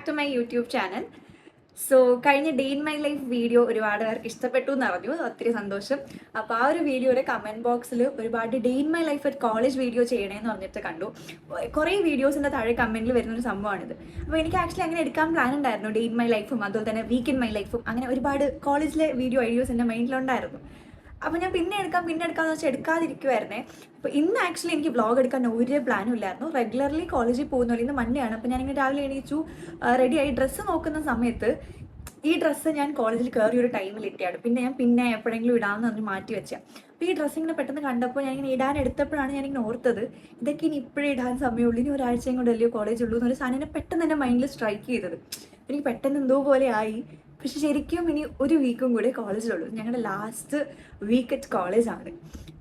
To my YouTube channel. So കഴിഞ്ഞ day in my life video ഒരുപാട് പേർക്ക് ഇഷ്ടപ്പെട്ടു എന്ന് അറിഞ്ഞു, ഒത്തിരി സന്തോഷം. അപ്പോൾ ആ ഒരു വീഡിയോയുടെ കമൻറ്റ് ബോക്സിൽ ഒരുപാട് ഡേ ഇൻ മൈ ലൈഫ് ഒരു കോളേജ് വീഡിയോ ചെയ്യണമെന്ന് പറഞ്ഞിട്ട് കണ്ടു. കുറേ വീഡിയോസിൻ്റെ താഴെ കമൻറ്റിൽ വരുന്നൊരു സംഭവമാണിത്. അപ്പോൾ എനിക്ക് ആക്ച്വലി അങ്ങനെ എടുക്കാൻ പ്ലാൻ ഉണ്ടായിരുന്നു, ഡേ ഇൻ മൈ ലൈഫും അതുപോലെ തന്നെ വീക്ക് ഇൻ മൈ ലൈഫും, അങ്ങനെ ഒരുപാട് കോളേജിലെ വീഡിയോ ഐഡിയോസ് എൻ്റെ മൈൻഡിലുണ്ടായിരുന്നു. അപ്പോൾ ഞാൻ പിന്നെ എടുക്കാമെന്ന് വെച്ചാൽ എടുക്കാതിരിക്കുമായിരുന്നേ. അപ്പോൾ ഇന്ന് ആക്ച്വലി എനിക്ക് വ്ളോഗ് എടുക്കാൻ ഒരു പ്ലാനും ഇല്ലായിരുന്നു. റെഗുലർലി കോളേജിൽ പോകുന്നില്ല, ഇന്ന് മൺഡേ ആണ്. അപ്പോൾ ഞാനിങ്ങനെ രാവിലെ എണീച്ചു, റെഡിയായി ഡ്രസ്സ് നോക്കുന്ന സമയത്ത് ഈ ഡ്രസ്സ് ഞാൻ കോളേജിൽ കയറിയ ഒരു ടൈമിൽ ഇട്ടിയാണ്. പിന്നെ എപ്പോഴെങ്കിലും ഇടാമെന്ന് പറഞ്ഞ് മാറ്റി വെച്ചാൽ. അപ്പോൾ ഈ ഡ്രസ്സ് ഇങ്ങനെ പെട്ടെന്ന് കണ്ടപ്പോൾ ഞാനിങ്ങനെ ഇടാൻ എടുത്തപ്പോഴാണ് ഞാനിങ്ങനെ ഓർത്തത്, ഇതൊക്കെ ഇനി ഇപ്പോഴേ ഇടാൻ സമയമുള്ളൂ, ഇനി ഒരാഴ്ചയും കൂടെ അല്ലയോ കോളേജ് ഉള്ളൂ എന്നൊരു സാധനം പെട്ടെന്ന് എൻ്റെ മൈൻഡിൽ സ്ട്രൈക്ക് ചെയ്തത്. എനിക്ക് പെട്ടെന്ന് എന്തോ പോലെ ആയി. പക്ഷെ ശരിക്കും ഇനി ഒരു വീക്കും കൂടെ കോളേജിലുള്ളൂ. ഞങ്ങളുടെ ലാസ്റ്റ് വീക്ക് അറ്റ് കോളേജാണ്.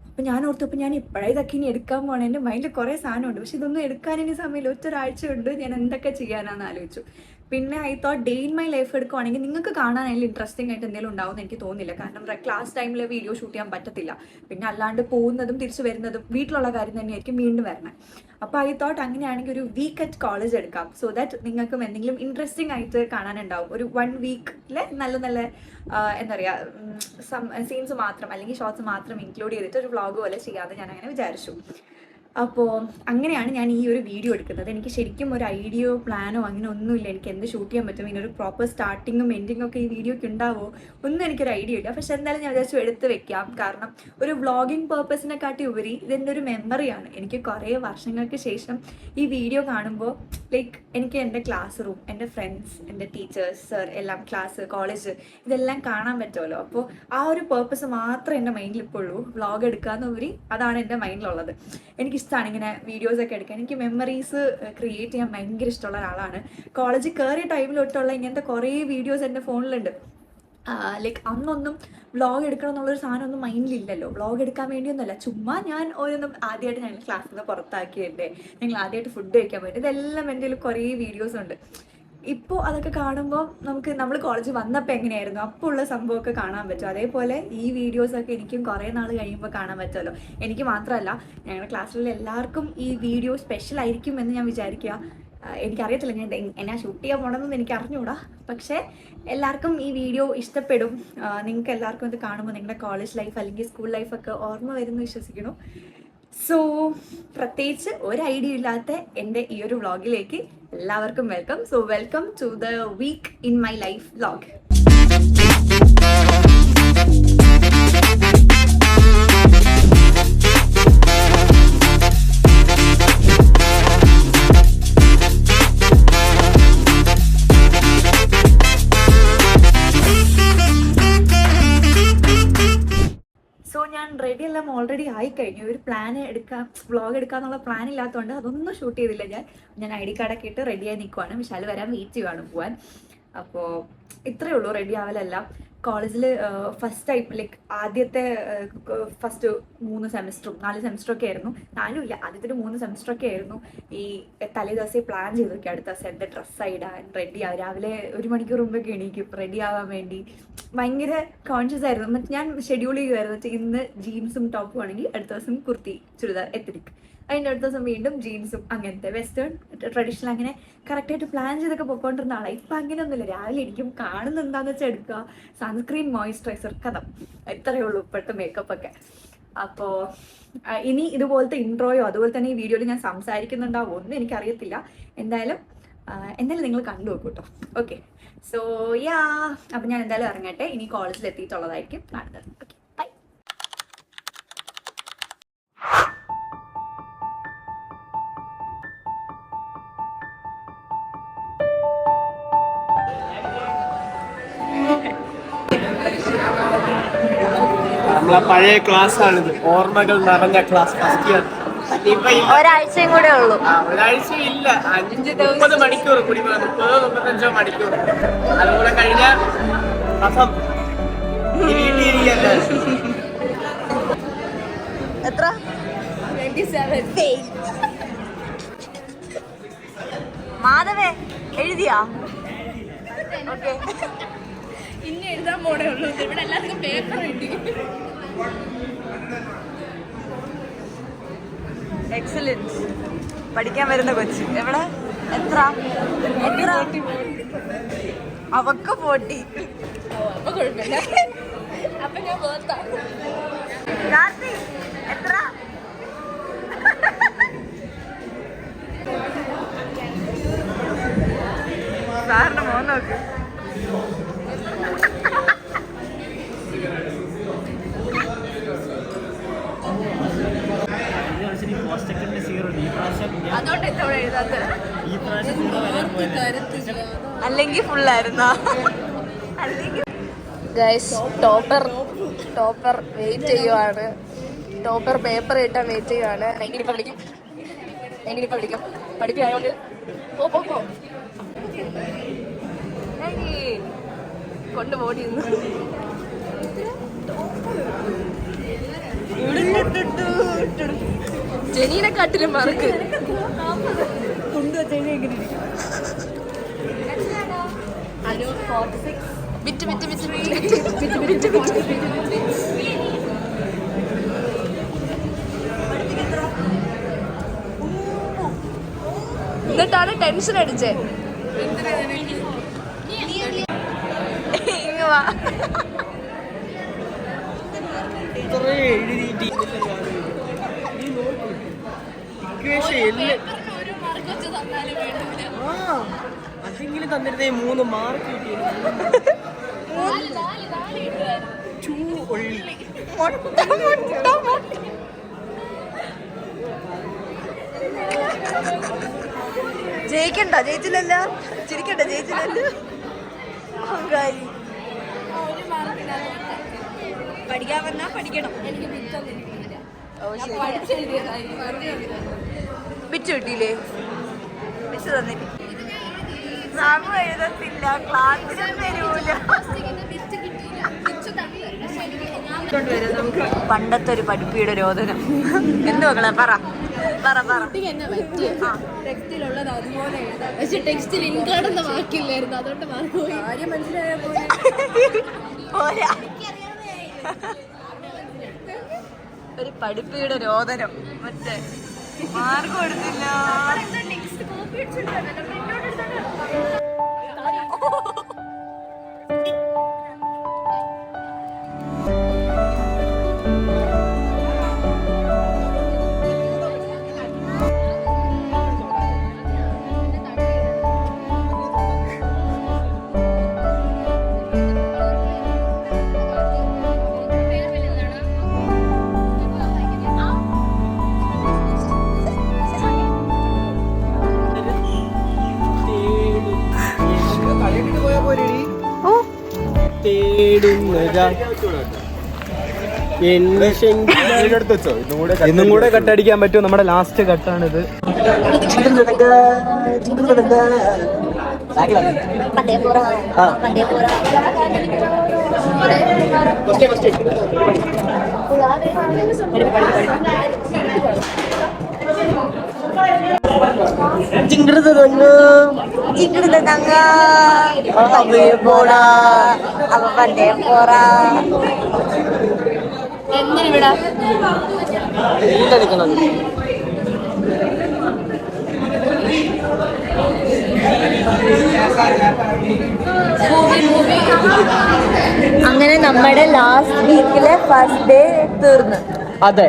അപ്പോൾ ഞാൻ ഓർത്തപ്പോൾ ഞാൻ ഇപ്പോഴേ ഇതൊക്കെ ഇനി എടുക്കാൻ പോകണം. എൻ്റെ മൈൻഡിൽ കുറേ സാധനമുണ്ട്, പക്ഷെ ഇതൊന്നും എടുക്കാൻ ഇനി സമയമില്ല. ഒറ്റൊരാഴ്ച കൊണ്ട് ഞാൻ എന്തൊക്കെ ചെയ്യാനാണെന്ന് ആലോചിച്ചു. പിന്നെ I thought day in my life എടുക്കുവാണെങ്കിൽ നിങ്ങൾക്ക് കാണാനായാലും ഇൻട്രസ്റ്റിംഗ് ആയിട്ട് എന്തെങ്കിലും ഉണ്ടാവുമെന്ന് എനിക്ക് തോന്നുന്നില്ല. കാരണം ക്ലാസ് ടൈമിൽ വീഡിയോ ഷൂട്ട് ചെയ്യാൻ പറ്റത്തില്ല. പിന്നെ അല്ലാണ്ട് പോകുന്നതും തിരിച്ചു വരുന്നതും വീട്ടിലുള്ള കാര്യം തന്നെയായിരിക്കും വീണ്ടും വരണം. അപ്പോൾ ഐ തോട്ട് അങ്ങനെയാണെങ്കിൽ ഒരു വീക്ക് അറ്റ് കോളേജ് എടുക്കാം. സോ ദാറ്റ് നിങ്ങൾക്കും എന്തെങ്കിലും ഇൻട്രസ്റ്റിംഗ് ആയിട്ട് കാണാനുണ്ടാവും. ഒരു 1 വീക്കിലെ നല്ല നല്ല എന്താ പറയുക സീൻസ് മാത്രം അല്ലെങ്കിൽ ഷോർട്സ് മാത്രം ഇൻക്ലൂഡ് ചെയ്തിട്ട് ഒരു വ്ളോഗ് പോലെ ചെയ്യാതെ ഞാൻ അങ്ങനെ വിചാരിച്ചു. അപ്പോൾ അങ്ങനെയാണ് ഞാൻ ഈ ഒരു വീഡിയോ എടുക്കുന്നത്. എനിക്ക് ശരിക്കും ഒരു ഐഡിയോ പ്ലാനോ അങ്ങനെ ഒന്നുമില്ല. എനിക്ക് എന്ത് ഷൂട്ട് ചെയ്യാൻ പറ്റും, ഇതിനൊരു പ്രോപ്പർ സ്റ്റാർട്ടിങ്ങും എൻഡിങ്ങും ഒക്കെ ഈ വീഡിയോയ്ക്ക് ഉണ്ടാവോ ഒന്നും എനിക്കൊരു ഐഡിയ ഇല്ല. പക്ഷെ എന്തായാലും ഞാൻ വിചാരിച്ചു എടുത്ത് വെക്കാം. കാരണം ഒരു വ്ളോഗിങ് പേർപ്പസിനെക്കാട്ടി ഉപരി ഇതെൻ്റെ ഒരു മെമ്മറിയാണ്. എനിക്ക് കുറേ വർഷങ്ങൾക്ക് ശേഷം ഈ വീഡിയോ കാണുമ്പോൾ എനിക്ക് എൻ്റെ ക്ലാസ് റൂം, എൻ്റെ ഫ്രണ്ട്സ്, എൻ്റെ ടീച്ചേഴ്സ്, സർ എല്ലാം, ക്ലാസ്, കോളേജ് ഇതെല്ലാം കാണാൻ പറ്റുമല്ലോ. അപ്പോൾ ആ ഒരു പേർപ്പസ് മാത്രമേ എൻ്റെ മൈൻഡിൽ ഇപ്പോൾ ഉള്ളൂ. വ്ളോഗ് എടുക്കാമെന്നുപരി അതാണ് എൻ്റെ മൈൻഡിലുള്ളത്. എനിക്കിഷ്ടമാണ് ഇങ്ങനെ വീഡിയോസൊക്കെ എടുക്കാൻ. എനിക്ക് മെമ്മറീസ് ക്രിയേറ്റ് ചെയ്യാൻ ഭയങ്കര ഇഷ്ടമുള്ള ഒരാളാണ്. കോളേജിൽ കയറിയ ടൈമിൽ തൊട്ടുള്ള ഇങ്ങനത്തെ കുറേ വീഡിയോസ് എൻ്റെ ഫോണിലുണ്ട്. അന്നൊന്നും വ്ളോഗ് എടുക്കണം എന്നുള്ളൊരു സാധനമൊന്നും മൈൻഡിലില്ലല്ലോ. വ്ളോഗ് എടുക്കാൻ വേണ്ടിയൊന്നുമല്ല, ചുമ്മാ ഞാൻ ഓരോന്നും ആദ്യമായിട്ട് ഞങ്ങൾ ക്ലാസ്സിൽ നിന്ന് പുറത്താക്കിയതല്ലേ, ഞങ്ങൾ ആദ്യമായിട്ട് ഫുഡ് കഴിക്കാൻ പറ്റും, ഇതെല്ലാം എൻ്റെ കയ്യിൽ കുറേ വീഡിയോസ് ഉണ്ട്. ഇപ്പോൾ അതൊക്കെ കാണുമ്പോൾ നമ്മൾ കോളേജിൽ വന്നപ്പോൾ എങ്ങനെയായിരുന്നു അപ്പോൾ ഉള്ള സംഭവമൊക്കെ കാണാൻ പറ്റും. അതേപോലെ ഈ വീഡിയോസൊക്കെ എനിക്കും കുറേ നാൾ കഴിയുമ്പോൾ കാണാൻ പറ്റുമല്ലോ. എനിക്ക് മാത്രമല്ല, ഞങ്ങളുടെ ക്ലാസ്സിലുള്ള എല്ലാവർക്കും ഈ വീഡിയോ സ്പെഷ്യൽ ആയിരിക്കും എന്ന് ഞാൻ വിചാരിക്കുക. എനിക്കറിയത്തില്ല ഞാൻ എന്നാ ഷൂട്ട് ചെയ്യാൻ പോകണമെന്ന് എനിക്ക് അറിഞ്ഞുകൂടാ. പക്ഷേ എല്ലാവർക്കും ഈ വീഡിയോ ഇഷ്ടപ്പെടും. നിങ്ങൾക്ക് എല്ലാവർക്കും ഇത് കാണുമ്പോൾ നിങ്ങളുടെ കോളേജ് ലൈഫ് അല്ലെങ്കിൽ സ്കൂൾ ലൈഫൊക്കെ ഓർമ്മ വരുമെന്ന് വിശ്വസിക്കുന്നു. സോ പ്രത്യേകിച്ച് ഒരു ഐഡിയ ഇല്ലാത്ത എൻ്റെ ഈ ഒരു വ്ളോഗിലേക്ക് എല്ലാവർക്കും welcome. So welcome to the week in my life vlog. Ready എല്ലാം ഓൾറെഡി ആയിക്കഴിഞ്ഞു. ഒരു വ്ളോഗ് എടുക്കാന്നുള്ള പ്ലാൻ ഇല്ലാത്തതുകൊണ്ട് അതൊന്നും ഷൂട്ട് ചെയ്തില്ല. ഞാൻ ID കാർഡൊക്കെ ഇട്ട് റെഡിയായി നിൽക്കുവാണ്. വിശാൽ വരാൻ വെയിറ്റ് ചെയ്യുവാണ് പോവാൻ. അപ്പോൾ ഇത്രയേ ഉള്ളൂ റെഡി ആവലെല്ലാം. കോളേജിൽ ഫസ്റ്റ് ടൈം ആദ്യത്തെ ഫസ്റ്റ് 3 സെമിസ്റ്ററും 4 സെമിസ്റ്ററൊക്കെ ആയിരുന്നു. 4 ഇല്ല, ആദ്യത്തെ 3 സെമിസ്റ്ററൊക്കെ ആയിരുന്നു. ഈ തലേ ദിവസം പ്ലാൻ ചെയ്ത് നോക്കി അടുത്ത ദിവസം എൻ്റെ ഡ്രസ്സ് ഇടാൻ റെഡി ആവും. രാവിലെ 1 മണിക്കൂർ മുമ്പൊക്കെ എണീക്കും റെഡി ആവാൻ വേണ്ടി. ഭയങ്കര കോൺഷ്യസ് ആയിരുന്നു. എന്നിട്ട് ഞാൻ ഷെഡ്യൂൾ ചെയ്യുമായിരുന്നു, ഇന്ന് ജീൻസും ടോപ്പും ആണെങ്കിൽ അടുത്ത ദിവസം കുർത്തി ചുരിദാർ എത്തിരിക്കും, അതിൻ്റെ അടുത്ത ദിവസം വീണ്ടും ജീൻസും, അങ്ങനത്തെ വെസ്റ്റേൺ ട്രഡീഷണൽ അങ്ങനെ കറക്റ്റായിട്ട് പ്ലാൻ ചെയ്തൊക്കെ പോയിക്കൊണ്ടിരുന്ന ആളാണ്. ഇപ്പം അങ്ങനെയൊന്നുമില്ല. രാവിലെ എനിക്കും കാണുന്ന എന്താണെന്ന് വെച്ചാൽ എടുക്കുക, സൺസ്ക്രീൻ, മോയ്സ്ചറൈസർ, കഥ, ഇത്രയേ ഉള്ളൂ ഇപ്പോഴത്തെ മേക്കപ്പൊക്കെ. അപ്പോൾ ഇനി ഇതുപോലത്തെ ഇൻട്രോയോ അതുപോലെ തന്നെ ഈ വീഡിയോയിൽ ഞാൻ സംസാരിക്കുന്നുണ്ടാവോ ഒന്നും എനിക്കറിയത്തില്ല. എന്തായാലും നിങ്ങൾ കണ്ടു നോക്കൂ കേട്ടോ. ഓക്കെ, സോ അപ്പം ഞാൻ എന്തായാലും ഇറങ്ങട്ടെ. ഇനി കോളേജിൽ എത്തിയിട്ടുള്ളതായിരിക്കും കാണുന്നത്. Okay, bye. നമ്മളെ പഴയ ക്ലാസ് ആണിത്, ഓർമ്മകൾ നിറഞ്ഞ ക്ലാസ്. ഫസ്റ്റ് ഇയർ ഒരാഴ്ചയും കൂടെ ഉള്ളൂ. ഒരാഴ്ച ഇല്ല, 30 മണിക്കൂർ കൂടി, 30-35 മണിക്കൂർ. അതുകൂടെ കഴിഞ്ഞ എത്ര? 27. മാധവേ എഴുതിയാ? ഓക്കെ, ഇനി എഴുതാൻ പോണേ ഉള്ളൂ. ഇവിടെ എല്ലാവർക്കും പേപ്പർ കിട്ടി. എക്സലൻസ്. പഠിക്കാൻ വരുന്ന കൊച്ച് എവിടെ? എത്ര എത്ര അവക്ക് 40. അപ്പൊ കുഴപ്പമില്ല. അപ്പൊ ഞാൻ പോത്താ. കാർത്തി എത്ര സാറിന്റെ മോൻ നോക്ക്. അതുകൊണ്ട് ഇത്തവണ എഴുതാത്തത്. അല്ലെങ്കിൽ ഫുള്ളായിരുന്നോ? അല്ലെങ്കിൽ ഗൈസ് ടോപ്പർ വെയിറ്റ് ചെയ്യുവാണ്. ടോപ്പർ പേപ്പർ കിട്ടാൻ വെയിറ്റ് ചെയ്യുവാണ്. എങ്ങനെയിപ്പോൾ വിളിക്കും പഠിപ്പിയായോണ്ട് പോ കൊണ്ടുപോടി ജനീനെ കാട്ടിലും മാർക്ക് എന്നിട്ടാണ് ടെൻഷൻ അടിച്ചേ. ഇങ്ങ് വാ. അതെങ്കിലും തന്നിരുന്നേ 3 മാർക്ക് കിട്ടിയത്. ജയിക്കണ്ട, ജയിച്ചില്ലല്ല. ചിരിക്കണ്ട, ജയിച്ചില്ലല്ല. അഹങ്കാരി. പഠിക്കാൻ വന്നാ പഠിക്കണം. ബിച്ചു കിട്ടിയില്ലേ? ബിച്ചു തന്നില്ല. സാമു എഴുതത്തില്ല, ക്ലാസ്സിലും വരൂല. പണ്ടത്തെ ഒരു പഠിപ്പിയുടെ രോദനം. എന്ത് മക്കളെ പറ. ടെക്സ്റ്റിലുള്ളത് അതുപോലെ എഴുതാം. പക്ഷെ ടെക്സ്റ്റിൽ ഇൻകാർഡെന്ന വാക്കില്ലായിരുന്നു, അതുകൊണ്ട് മാർക്ക് പോയി. കാര്യം മനസ്സിലായ പോരാ. ഒരു പഠിപ്പിയുടെ രോദനം. മറ്റേ മാർക്ക് കൊടുത്തില്ല. ഇന്നും കൂടെ കട്ടടിക്കാൻ പറ്റും. നമ്മുടെ ലാസ്റ്റ് കട്ടാണിത്. എന്തിനിവിടെ അങ്ങനെ നമ്മുടെ ലാസ്റ്റ് വീക്കിലെ ഫസ്റ്റ് ഡേ തീർന്നു. അതെ,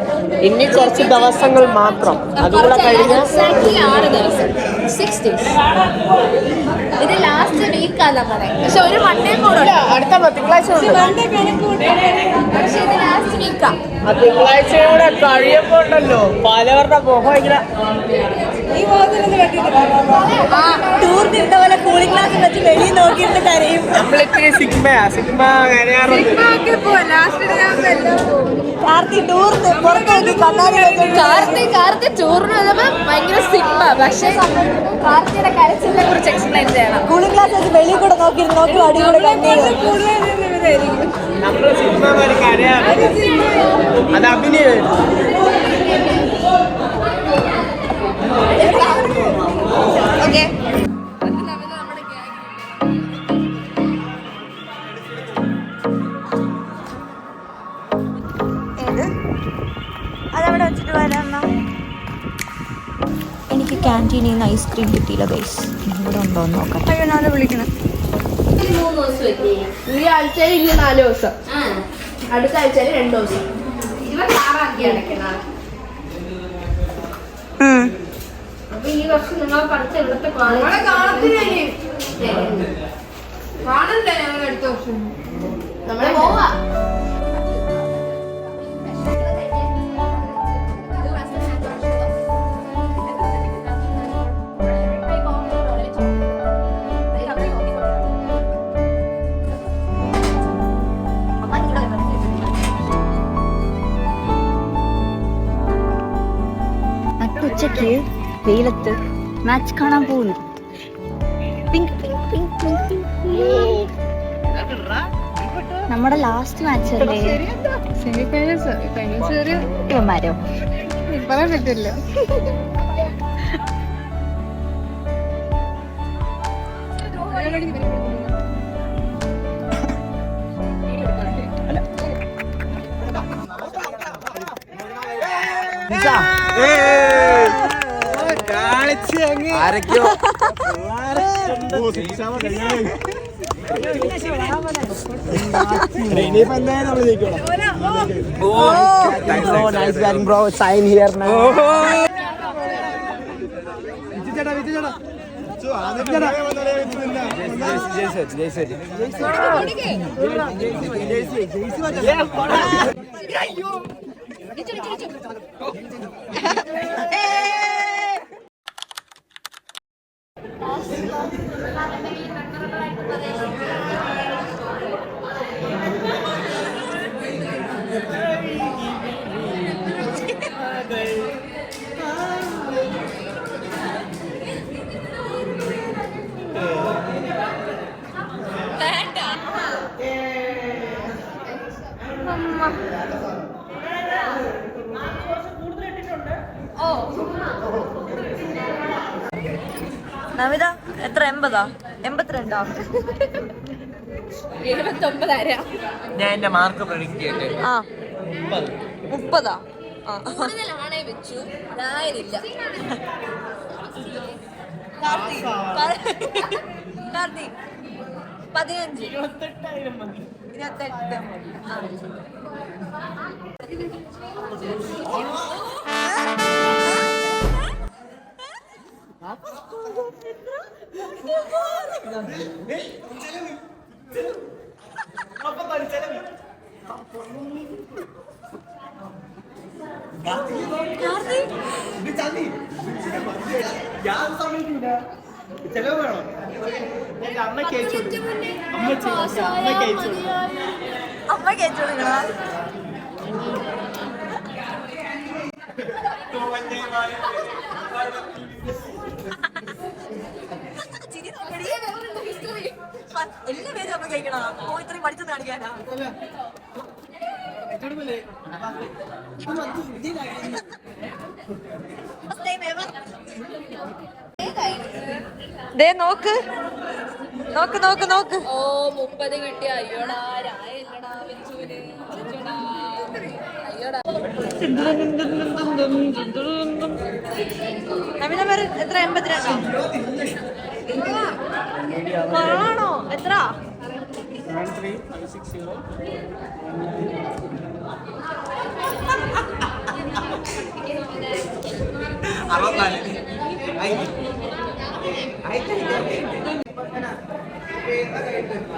ഇനി കുറച്ച് ദിവസങ്ങൾ മാത്രം. അതുകൂടെ കഴിഞ്ഞ 6 ദിവസം 6 days. ഇത് ലാസ്റ്റ് വീക്കാണ് നമ്മളെ. പക്ഷെ ഒരു മൺഡേ കൂടെ അടുത്ത തിങ്കളാഴ്ച പക്ഷെ ഇത് ലാസ്റ്റ് വീക്കാ. തിങ്കളാഴ്ചയൂടെ കഴിയുമ്പോ ഉണ്ടല്ലോ പലവരുടെ മുഖം ഇങ്ങനെ ടൂറിനിരുന്ന പോലെ കൂളിംഗ് ഗ്ലാസ് വെച്ച് വെളിയിൽ നോക്കിയിട്ട് കരയും. നമ്മളിത്തിരി സിഗ്മ കരയാറുണ്ട്. കാർത്തി ടൂറിന് പുറത്തേക്ക് കണ്ണാടി കാർത്തി ടൂറിന് വന്നപ്പോ ഭയങ്കര സിഗ്മ. പക്ഷെ കാർത്തിയുടെ കരച്ചിലിനെ കുറിച്ച് എക്സ്പ്ലെയിൻ ചെയ്യണം. കൂളിംഗ് ഗ്ലാസ് വെച്ച് വെളിയിൽ കൂടെ നോക്കി അടികൂടെ കണ്ണീര്. നമ്മള് സിഗ്മ കരയാറുണ്ട്. അത് അഭിനയം. ഓക്കെ ഏത് അതവിടെ വെച്ചിട്ട് വരാം. എനിക്ക് ക്യാൻറ്റീനിൽ നിന്ന് ഐസ്ക്രീം കിട്ടിയില്ല ഗൈസ്. ഇവിടെ ഉണ്ടോ എന്ന് നോക്കാം. അയ്യോ ഞാൻ വിളിക്കണം. 3 ദിവസം ഈ ആഴ്ചയിൽ ഇനി 4 ദിവസം, അടുത്ത ആഴ്ചയിൽ 2 ദിവസം. 26-ാം തീയതി അടയ്ക്കണം. അപ്പൊ ഈ വർഷം നിങ്ങൾ പഠിച്ച ഇവിടുത്തെ കോളേജ് കാണണ്ടേ? ഞങ്ങൾ അടുത്ത വർഷം നമ്മളെ പോവാ. ഉച്ചക്ക് വെയിലത്ത് മാച്ച് കാണാൻ പോകുന്നു. Pink pink pink pink pink. നമ്മുടെ ലാസ്റ്റ് മാച്ച് അല്ലേ? ഇവന്മാരോ പറയാൻ പറ്റില്ല. ആരൊക്കെയോ സൈൻ ഹിയർ നമിത എത്ര? 80? 82? 79 ആരാ? ഞാൻ എന്റെ മാർക്ക് പ്രൊഡിക്റ്റ് ചെയ്യട്ടെ. 30? കൂടുതലാണേ വെച്ചു, ഞാനില്ല. കാർത്തി 15? 28? അമ്മ കേച്ചു കൊടുക്കണ. എല്ലാ പേരും അമ്മ കഴിക്കണ. ഇത്രയും പഠിച്ചത് കാണിക്കാനാ. ദേ നോക്ക് നോക്ക് നോക്ക് നോക്ക്. ഓ 30 കിട്ടിയ. അയ്യോടാ രായല്ലടാ വെച്ചൂന്. അയ്യോടാ. നവീന പേര് എത്ര? 82? കുറവാണോ? എത്ര? 64.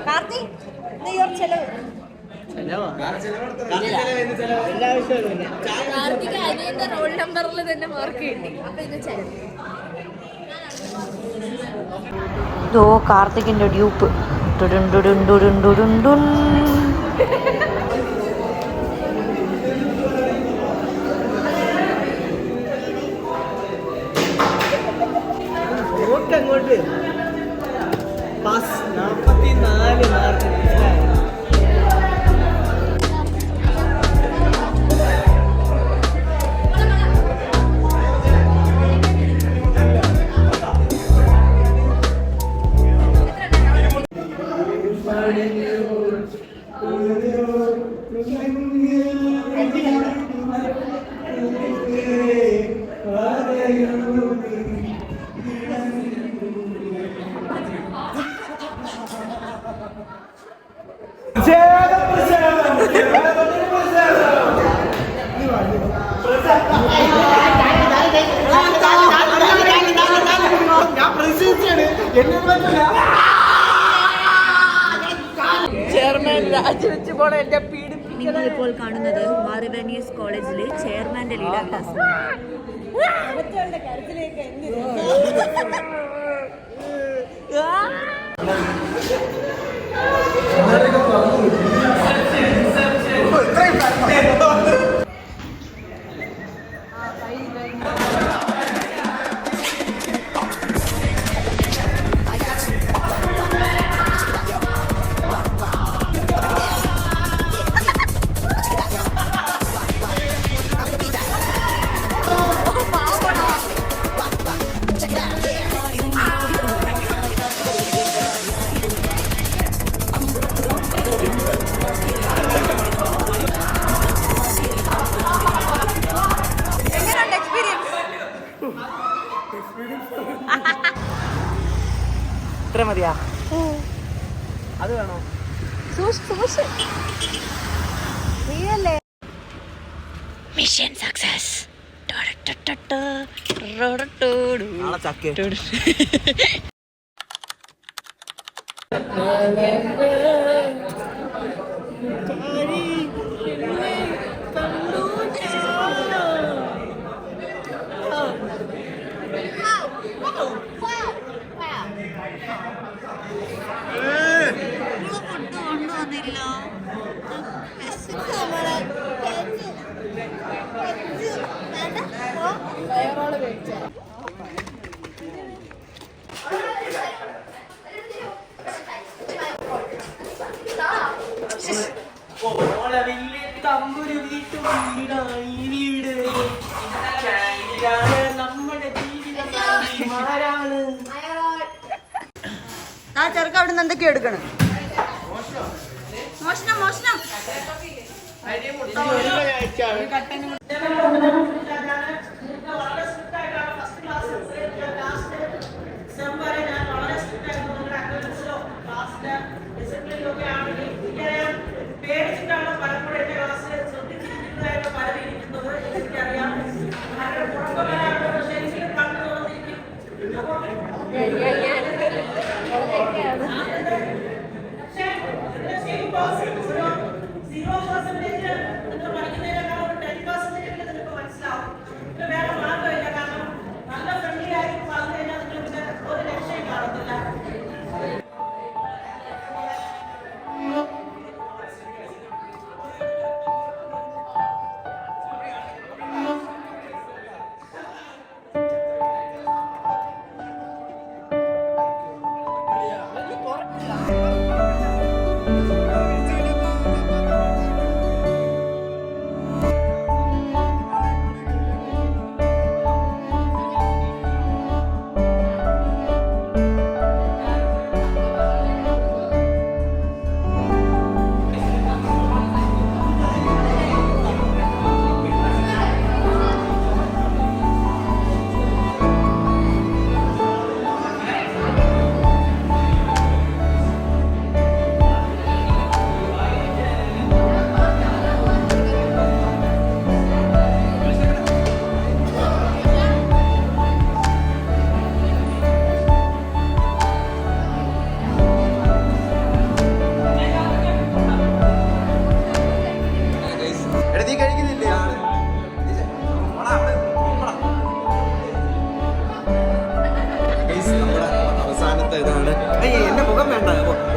കാർത്തി ചെലവ് കാർത്തിക അനിയന്റെ റോൾ നമ്പറിൽ തന്നെ മാർക്ക് കിട്ടി. അപ്പൊ ഇത് ചെലവ്. കാർത്തികിന്റെ ഡ്യൂപ്പ്. അങ്ങോട്ട് 44 മാർക്ക്. നിങ്ങളിപ്പോൾ കാണുന്നത് മാറിവേനിയസ് കോളേജിലെ ചെയർമാന്റെ ലീഡർ ക്ലാസ്. ഇത്ര മതിയാ? അത് വേണോ? Mission success. നാളെ ചക്കേ. ആ ചെറുക്ക അവിടെ നിന്ന് എന്തൊക്കെയോ എടുക്കണം. മോഷണം മോഷണം.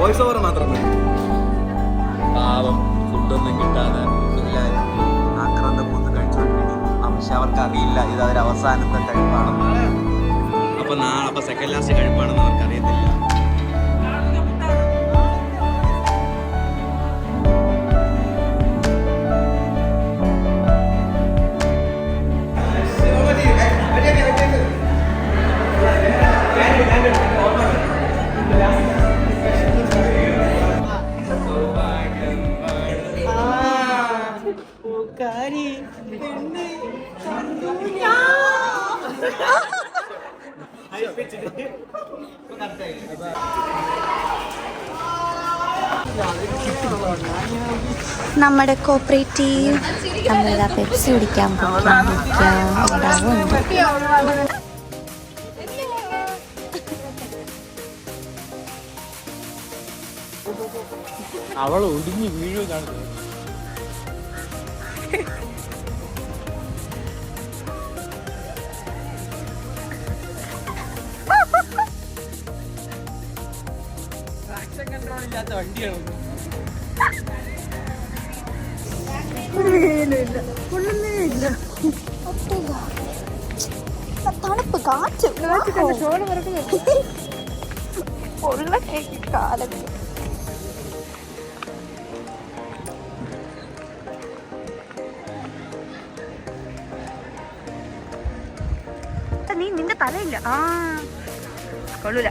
വോയിസ് ഓവർ മാത്രം പാവം ഫുഡൊന്നും കിട്ടാതെ ആക്രാന്തം മൂന്ന് കഴിച്ചോണ്ടിരിക്കും. പക്ഷെ അവർക്ക് അറിയില്ല ഇത് അവർ അവസാനത്തെ കഴിപ്പാണെന്ന്. അപ്പൊ സെക്കൻഡ് ലാസ്റ്റ് കഴിപ്പാണെന്ന് അവർക്ക് അറിയത്തില്ല. നമ്മുടെ കോപ്പറേറ്റീവ് നമ്മളിതാ പെപ്സി കുടിക്കാൻ ഉണ്ടാവുന്നുണ്ട്. അവൾ ഒടിഞ്ഞ് വീഴുക കാണുന്നത്. കൺട്രോൾ ഇല്ലാത്ത വണ്ടിയാണ്. തണുപ്പ് കാറ്റ് കാലം നീ നിന്റെ തലയില്ല ആ കൊള്ളൂല.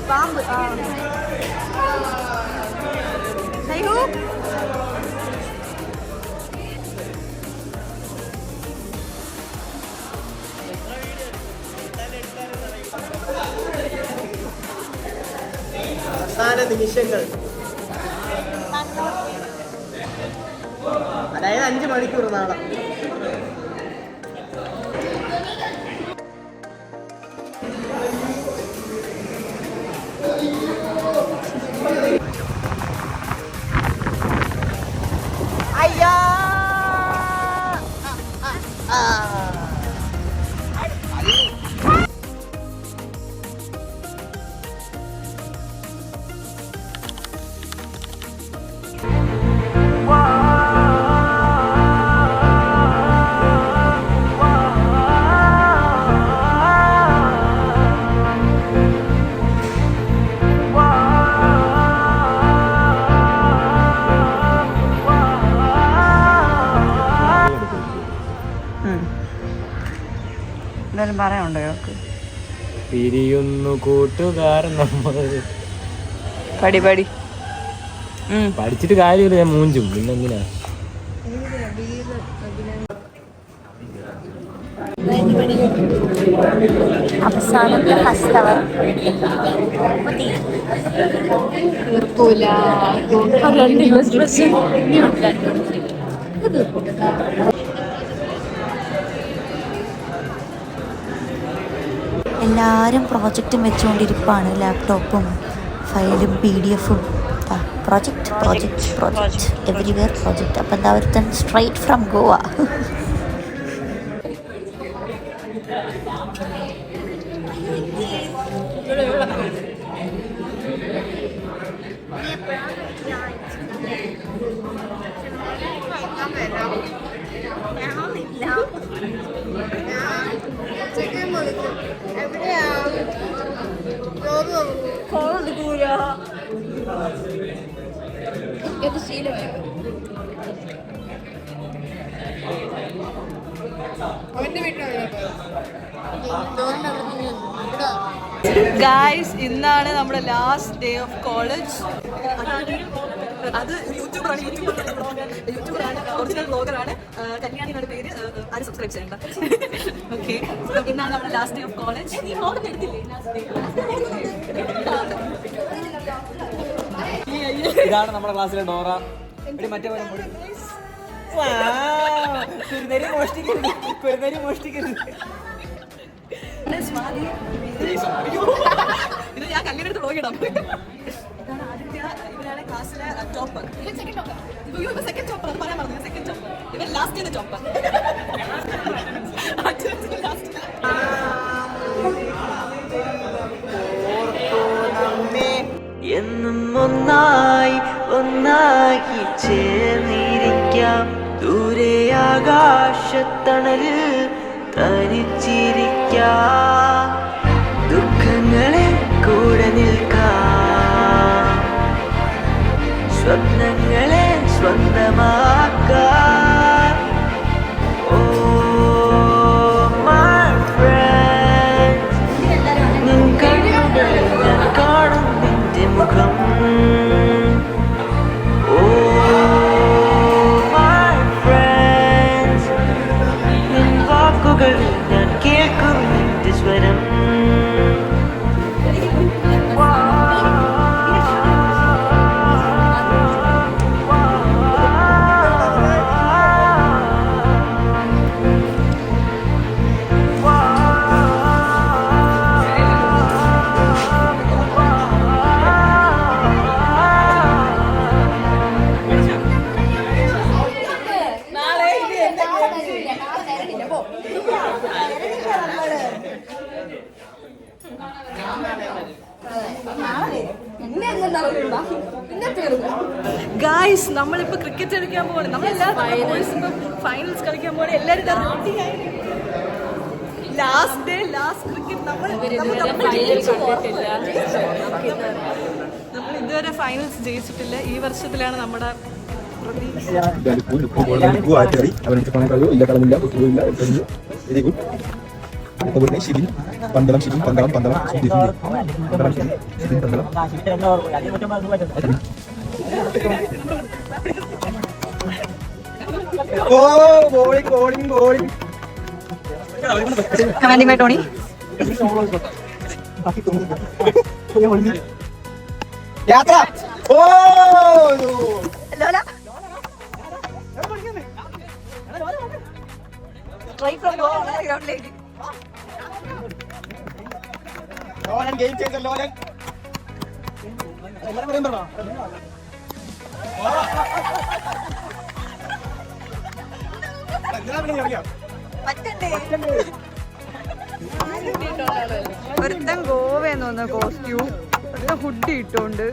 പാമ്പ് അവസാന നിമിഷങ്ങൾ, അതായത് 5 മണിക്കൂർ നാളെ. അയ്യോ എന്തായാലും പറയാനുണ്ടോ ഇവർക്ക്? പിരിയുന്നു കൂട്ടുകാരൻ നമ്മൾ. പടി പടി പഠിച്ചിട്ട് കാര്യമില്ല, ഞാൻ മൂഞ്ചും. പിന്നെ എന്തിനാ അവസാനത്തെ ഹസ്തവർ എല്ലാവരും പ്രോജക്റ്റും വെച്ചുകൊണ്ടിരിപ്പാണ്. ലാപ്ടോപ്പും ഫയലും PDF-ഉം. Project everywhere project. അപ്പം എന്താ ഒരുത്തൻ സ്ട്രൈറ്റ് ഫ്രം ഗോവ. ഗായ്സ്, ഇന്നാണ് നമ്മുടെ ലാസ്റ്റ് ഡേ ഓഫ് കോളേജ്. അത് യൂട്യൂബറാണ്, ഒറിജിനൽ ബ്ലോഗറാണ്. കല്യാണിയുടെ പേര്. ആരും സബ്സ്ക്രൈബ് ചെയ്യണ്ട. ഓക്കെ, ഇന്നാണ് നമ്മുടെ ലാസ്റ്റ് ഡേ ഓഫ് കോളേജ്. ഇതാണ് നമ്മുടെ ക്ലാസ്സിലെ ഡോറ. മറ്റേ മോഷ്ടിക്കരുത്. ഇത് ഞാൻ കല്യാണത്ത് ബ്ലോഗിടാം. ഇതാണ് ആദിത്യ. ഇവരാണ് ക്ലാസ്സിലെ ടോപ്പർ. Second topper. അത് പറയാൻ പറഞ്ഞു. Second topper. ഇവൻ ലാസ്റ്റ് ടോപ്പർ. എന്നും ഒന്നായി ചേർന്നിരിക്കാം. ദൂരെ ആകാശത്തണലിൽ തനിച്ചിരിക്കാം. ദുഃഖങ്ങളെ കൂടെ നിൽക്കാം. സ്വപ്നങ്ങളെ സ്വന്തമാക്കാം. ഓ മൈ ഫ്രണ്ട്സ്, നിൻ കണ്ണുകൾ ഞാൻ കാണും നിന്റെ മുഖം. ഓ മൈ ഫ്രണ്ട്സ്, നിൻ വാക്കുകൾ ഞാൻ കേൾക്കും നിന്റെ സ്വരം. ഗൈസ് നമ്മളിപ്പോ ക്രിക്കറ്റ് കളിക്കാൻ പോകണം. നമ്മളെല്ലാവരും ബോയ്സ് ഇപ്പൊ ഫൈനൽസ് കളിക്കാൻ പോകണം. എല്ലാവരും ലാസ്റ്റ് ഡേ ലാസ്റ്റ് ക്രിക്കറ്റ് നമ്മൾ ഇതുവരെ ഫൈനൽസ് ജയിച്ചിട്ടില്ല. ഈ വർഷത്തിലാണ് നമ്മുടെ പ്രതീക്ഷ. Commanding by Tony. യാത്ര ലോല ട്രൈ ഫ്രം ഗ്രൗണ്ടിലേക്ക്. ലോലൻ ഗെയിം ചേഞ്ചർ ലോലൻ. ഒരുത്തൻ ഗോവയെന്ന് തോന്നുന്ന കോസ്റ്റ്യൂം ഹുഡി ഇട്ടോണ്ട്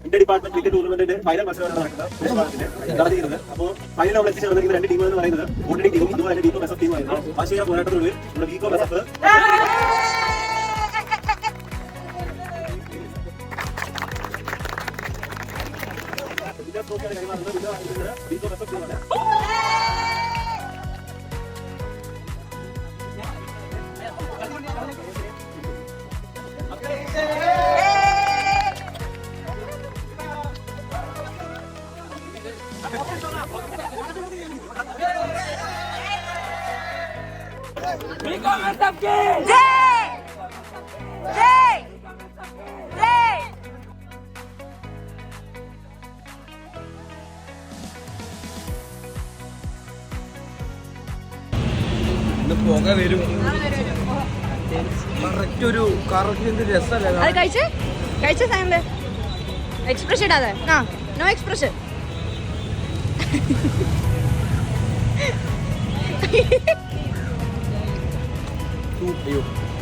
ഇന്ത്യ ഡിപ്പാർട്ട്മെന്റ് ക്രിക്കറ്റ് ടൂർണമെന്റിന്റെ ഫൈനൽ മത്സരമാണ് നടത്തിയിരുന്നത്. അപ്പോൾ ഫൈനൽ അവിടെ എത്തിച്ചേർന്നിരിക്കുന്ന രണ്ട് ടീമുകൾ എന്ന് പറയുന്നത് ഓൾറെഡി ടീമും അതുപോലെ തന്നെ വീക്കോ ബെസഫ് ടീമായിരുന്നു. വാശിയ പോരാട്ടത്തിനുള്ളിൽ നമ്മുടെ വീക്കോ ബെസഫ് വീക്കോ ബെസഫ് ടീമാണ്. പുക വരും. കറക്റ്റ് ഒരു കറക്റ്റ് രസമല്ലേ. അത് കഴിച്ച സാധനം എക്സ്പ്രഷൻ ഇടാതെ. No expression.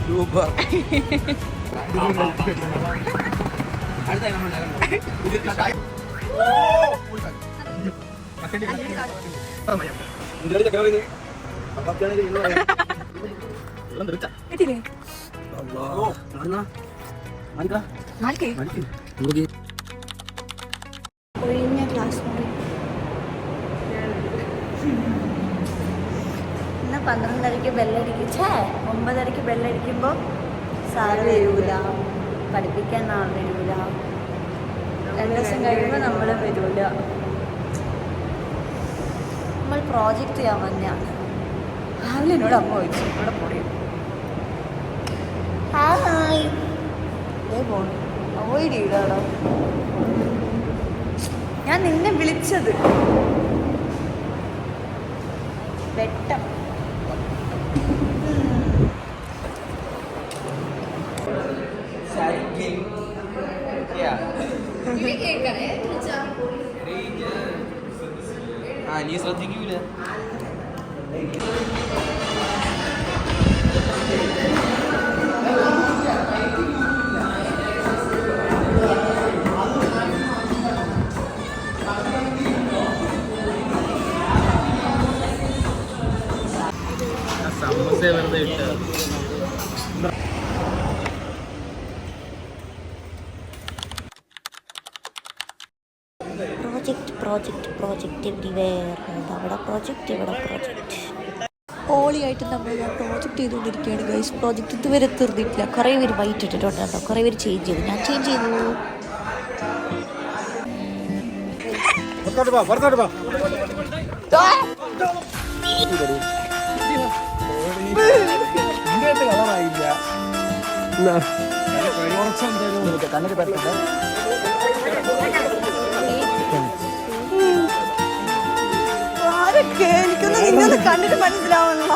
സൂപ്പർ. ഒഴിഞ്ഞ ക്ലാസ് മുറി. ഇന്ന് 12:30 ബെല്ലടിക്കും. 9:30 ബെല്ലടിക്കുമ്പോൾ സാറ് വരൂല, പഠിപ്പിക്കാൻ നാളെ വരൂല, 2 ദിവസം കഴിയുമ്പോൾ നമ്മൾ വരൂല. നമ്മൾ പ്രോജക്റ്റ് ചെയ്യാൻ വന്നെയാണ്. രാവിലെ എന്നോട് അമ്മ ചോദിച്ചു ഇവിടെ പോയി. ഹായ് ഇതേ പോണു അവോയ്ഡ് ചെയ്താടോ. ഞാൻ നിന്നെ വിളിച്ചത് വെട്ടം. നീ ശ്രദ്ധിക്കൂല. സമൂസ വെറുതെ ഇട്ട പ്രോജക്റ്റ് എവരിവെയർ. അവിടെ പ്രോജക്റ്റ് ഇവിടെ പ്രോജക്റ്റ്. ഹോളിയായിട്ട് നമ്മൾ പ്രോജക്റ്റ് ചെയ്തുകൊണ്ടിരിക്കുകയാണ് ഗൈസ്. പ്രോജക്റ്റ് ഇതുവരെ തീർന്നിട്ടില്ല. കുറേ പേര് വൈറ്റ് ഇട്ടിട്ടുണ്ടോ, കുറേ പേര് ചേഞ്ച് ചെയ്തു. ഞാൻ ചേഞ്ച് ചെയ്തു. കളറായില്ല. ആരൊക്കെ എനിക്കൊന്നും നിന്നൊന്ന് കണ്ടിട്ട് മനസ്സിലാവുന്നില്ല.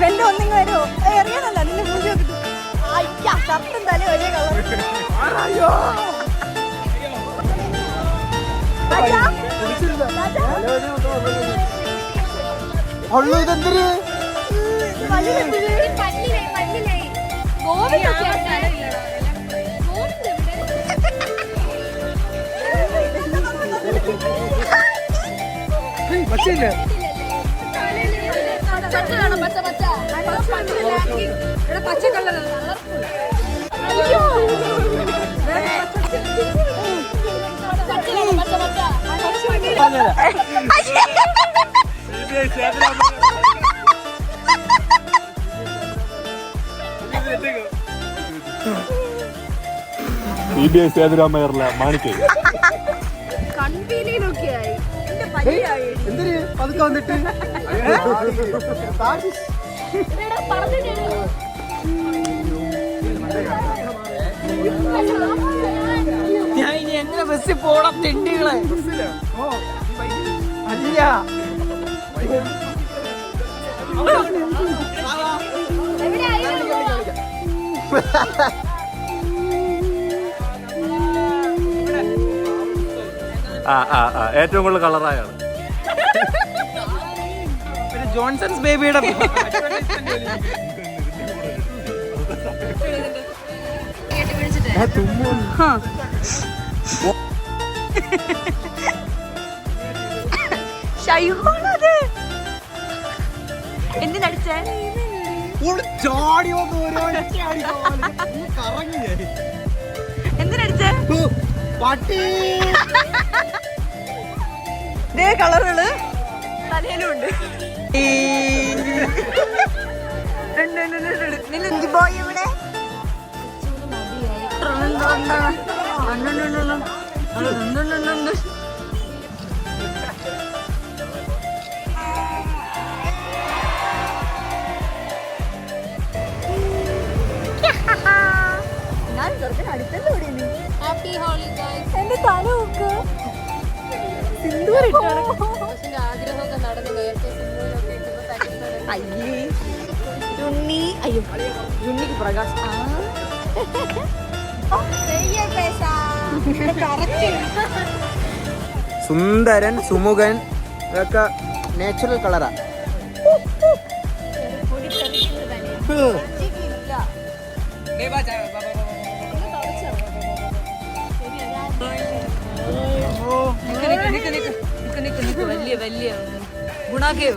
വെന്റെ ഒന്നിങ്ങ് വരുമോ? അറിയാനല്ല നിന്റെ മൂഞ്ചി നോക്കിട്ട്. അയ്യാ ഷർട്ടും തല വലിയ കളർ. പച്ച കളർ CBI സേതുരാമയ്യറിലെ മാണിക്കേ കൺപീലിയിലൊക്കെയായി അതൊക്കെ വന്നിട്ട് ഞാൻ ഇനി എങ്ങനെ ബസ്സിൽ പോണം തിണ്ടികളെ? അല്ല ഏറ്റവും കൂടുതൽ കളറായാണ് ജോൺസൺസ് ബേബിയുടെ ഷൈഹോണത് എന്തിനടിച്ചേ? എന്തിനടിച്ചേ? ഇതേ കളറുകള് തലയിലും ഉണ്ട്. ബോയ് ഇവിടെ ഞാൻ ചെറുക്കൻ അടുത്തല്ലോ എന്റെ തല നോക്ക് സിന്ദൂരിട്ടാണ്. അയ്യേ ഉണ്ണി, അയ്യോ ഉണ്ണിക്ക് പ്രകാശ്. സുന്ദരൻ സുമുഖൻ ഇതൊക്കെ നാച്ചുറൽ കളറാ. വലിയ വലിയ ഗുണാകയോ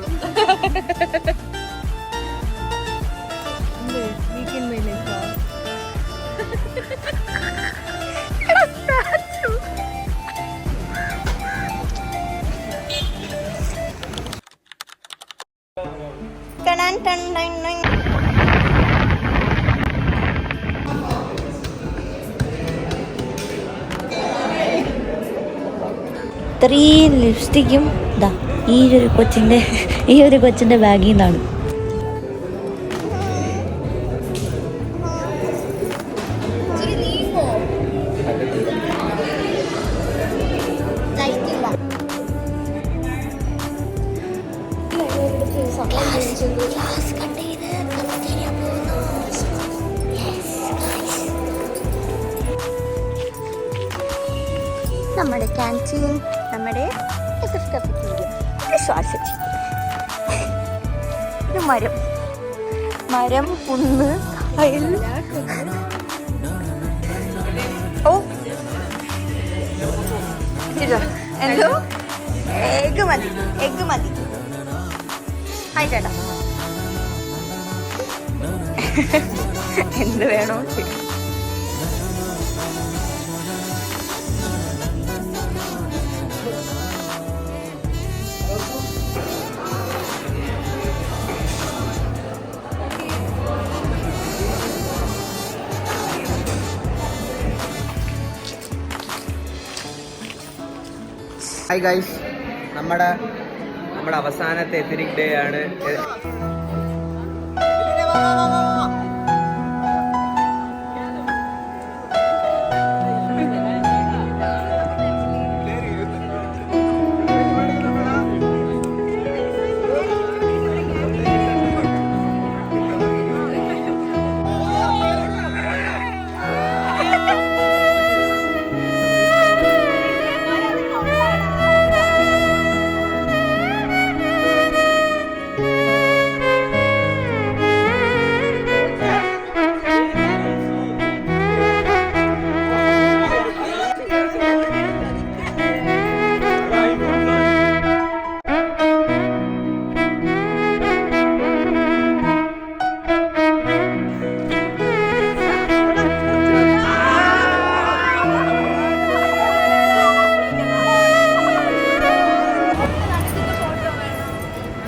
ഇത്രയും ലിപ്സ്റ്റിക്കും ഇതാ ഈ ഒരു കൊച്ചിൻ്റെ ബാഗിൽ നിന്നാണ്. നമ്മുടെ ക്യാൻറ്റീൻ, നമ്മുടെ ശ്വാസിച്ച് ഇത് മരം കുന്ന് കായൽ. ഓ എന്തോ എഗ് മതി. ഹായ് ചേട്ടാ, എന്ത് വേണോ? ഹായ് ഗൈസ്, നമ്മുടെ നമ്മുടെ അവസാനത്തെ എത്തിനിക് ഡേ ആണ്.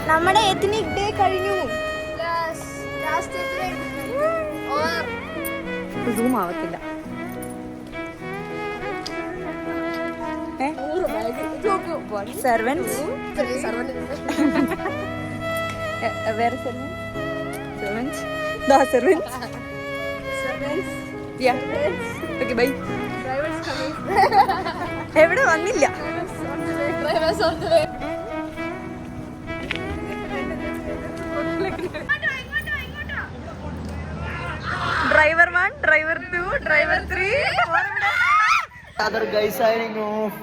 നമ്മുടെ എത്നിക് ഡേ കഴിഞ്ഞു. സൂം ആവത്തില്ല. സെർവൻസ് വേറെ സെർവൻസ് ഓക്കെ ബൈ. എവിടെ വന്നില്ല. Driver 1, driver 2, driver 3. Other guys signing off.